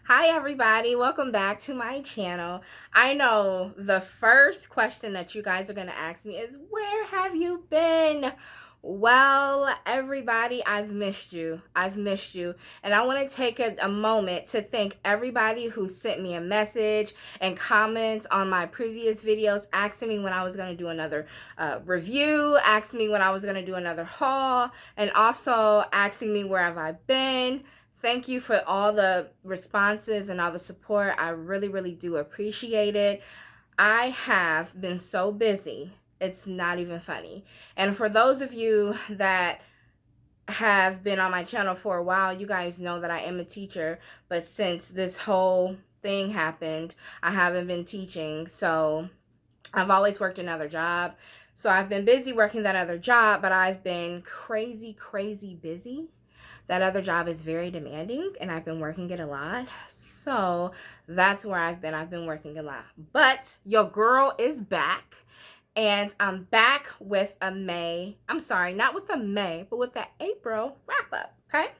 Hi everybody, welcome back to my channel. I know the first question that you guys are going to ask me is, where have you been? Well, everybody, I've missed you. I've missed you. And I want to take a moment to thank everybody who sent me a message and comments on my previous videos, asking me when I was going to do another review, asking me when I was going to do another haul, and also asking me where have I been. Thank you for all the responses and all the support. I really, really do appreciate it. I have been so busy. It's not even funny. And for those of you that have been on my channel for a while, you guys know that I am a teacher. But since this whole thing happened, I haven't been teaching. So I've always worked another job. So I've been busy working that other job, but I've been crazy, crazy busy. That other job is very demanding and I've been working it a lot. So that's where I've been working a lot. But your girl is back. And I'm back with a May. I'm sorry, not with a May, but with the April wrap up. Okay.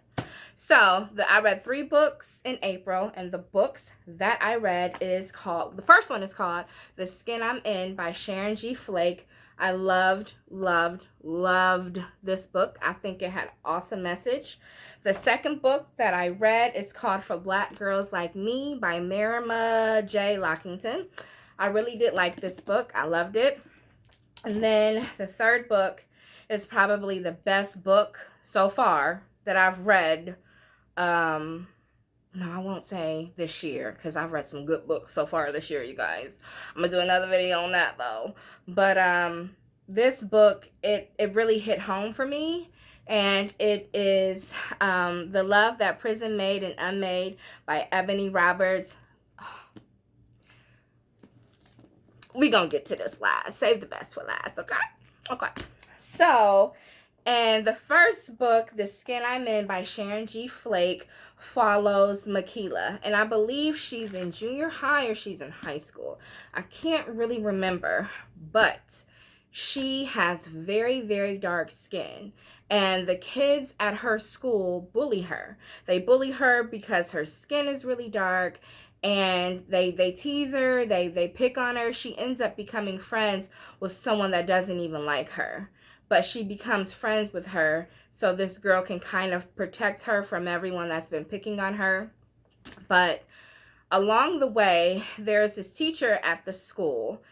So I read 3 books in April, and the books that I read the first one is called The Skin I'm In by Sharon Flake. I loved this book. I think it had an awesome message. The second book that I read is called For Black Girls Like Me by Mariama Lockington. I really did like this book. I loved it. And then the third book is probably the best book so far that I've read. No, I won't say this year, because I've read some good books so far this year, you guys. I'm gonna do another video on that though. But this book, it really hit home for me. And it is The Love That Prison Made and Unmade by Ebony Roberts. We gonna get to this last. Save the best for last, okay? Okay. So, and the first book, The Skin I'm In by Sharon Flake, follows Makila. And I believe she's in junior high or she's in high school. I can't really remember. But she has very, very dark skin. And the kids at her school bully her. They bully her because her skin is really dark. And they tease her, they pick on her. She ends up becoming friends with someone that doesn't even like her. But she becomes friends with her so this girl can kind of protect her from everyone that's been picking on her. But along the way, there's this teacher at the school.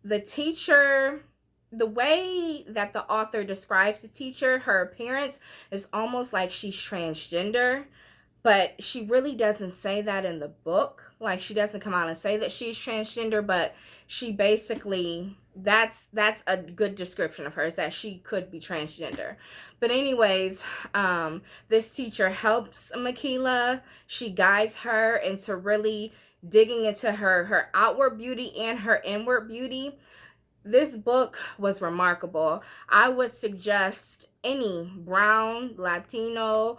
The teacher, the way that the author describes the teacher, her appearance is almost like she's transgender. But she really doesn't say that in the book. Like, she doesn't come out and say that she's transgender, but she basically, that's a good description of her, is that she could be transgender. But anyways, this teacher helps Makila. She guides her into really digging into her outward beauty and her inward beauty. This book was remarkable. I would suggest any brown, Latino,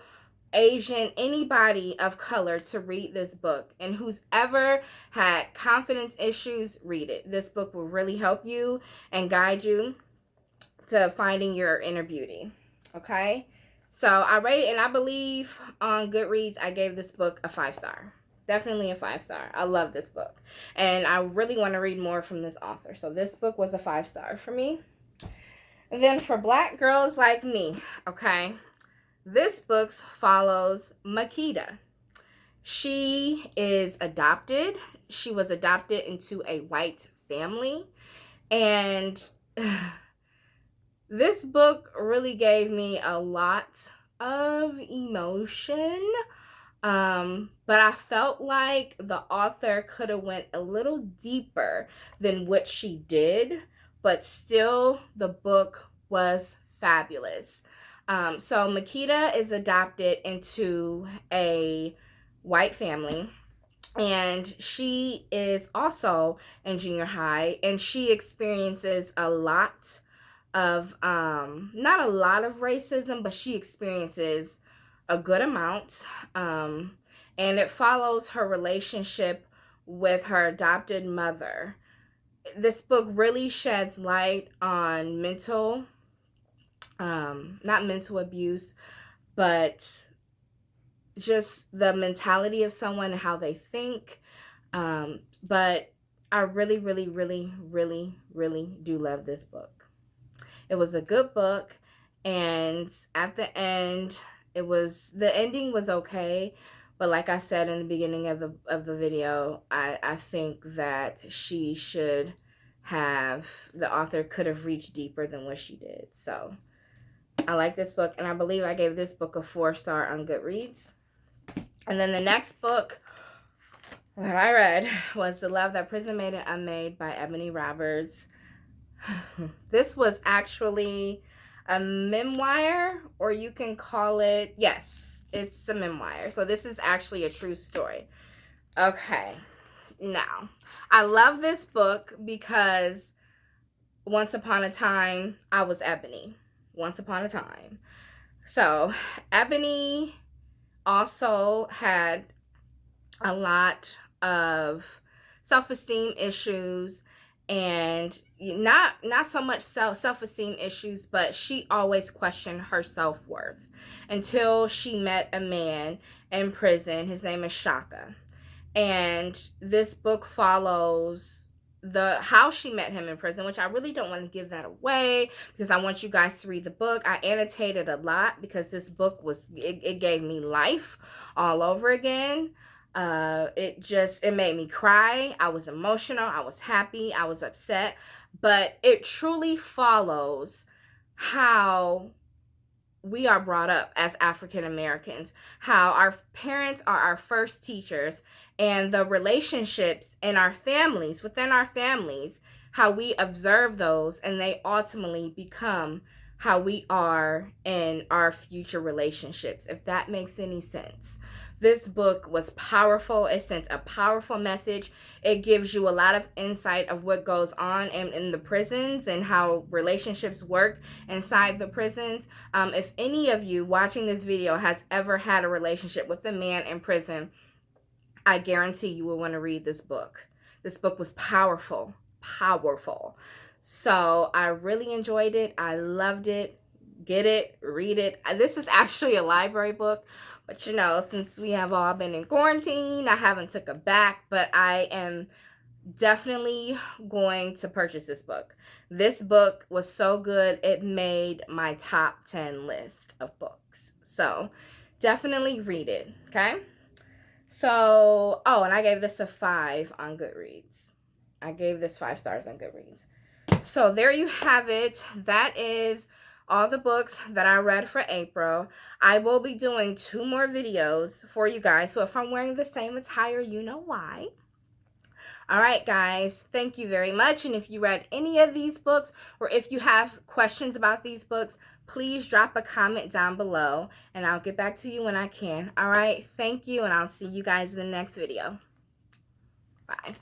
Asian, anybody of color to read this book. And who's ever had confidence issues, read it. This book will really help you and guide you to finding your inner beauty. Okay? So I rated, and I believe on Goodreads, I gave this book a 5-star. Definitely a 5-star. I love this book. And I really want to read more from this author. So this book was a 5-star for me. And then for Black Girls Like Me, okay? This book follows Makita. She is adopted. She was adopted into a white family. And this book really gave me a lot of emotion. But I felt like the author could have went a little deeper than what she did. But still, the book was fabulous. So Makita is adopted into a white family, and she is also in junior high, and she experiences a lot of, not a lot of racism, but she experiences a good amount. And it follows her relationship with her adopted mother. This book really sheds light on not mental abuse, but just the mentality of someone and how they think. But I really, really, really, really, really do love this book. It was a good book, and at the end, the ending was okay. But like I said in the beginning of the video, I think that the author could have reached deeper than what she did. So I like this book, and I believe I gave this book a 4-star on Goodreads. And then the next book that I read was The Love That Prison Made and Unmade by Ebony Roberts. This was actually a memoir, or you can call it, yes, it's a memoir. So this is actually a true story. Okay, now, I love this book because once upon a time, I was Ebony. Once upon a time. So, Ebony also had a lot of self-esteem issues, and not so much self-esteem issues, but she always questioned her self-worth until she met a man in prison. His name is Shaka, and this book follows how she met him in prison, which I really don't want to give that away because I want you guys to read the book. I annotated a lot because this book it gave me life all over again. It made me cry. I was emotional. I was happy. I was upset. But it truly follows how we are brought up as African Americans, how our parents are our first teachers, and the relationships in our families, within our families, how we observe those, and they ultimately become how we are in our future relationships, if that makes any sense. This book was powerful. It sent a powerful message. It gives you a lot of insight of what goes on in the prisons and how relationships work inside the prisons. If any of you watching this video has ever had a relationship with a man in prison, I guarantee you will want to read this book. This book was powerful, powerful. So I really enjoyed it. I loved it. Get it, read it. This is actually a library book. But, you know, since we have all been in quarantine, I haven't took it back. But I am definitely going to purchase this book. This book was so good, it made my top 10 list of books. So, definitely read it, okay? So, oh, and I gave this a 5 on Goodreads. I gave this 5 stars on Goodreads. So, there you have it. That is all the books that I read for April. I will be doing 2 more videos for you guys. So if I'm wearing the same attire, you know why. All right, guys. Thank you very much. And if you read any of these books, or if you have questions about these books, please drop a comment down below and I'll get back to you when I can. All right. Thank you. And I'll see you guys in the next video. Bye.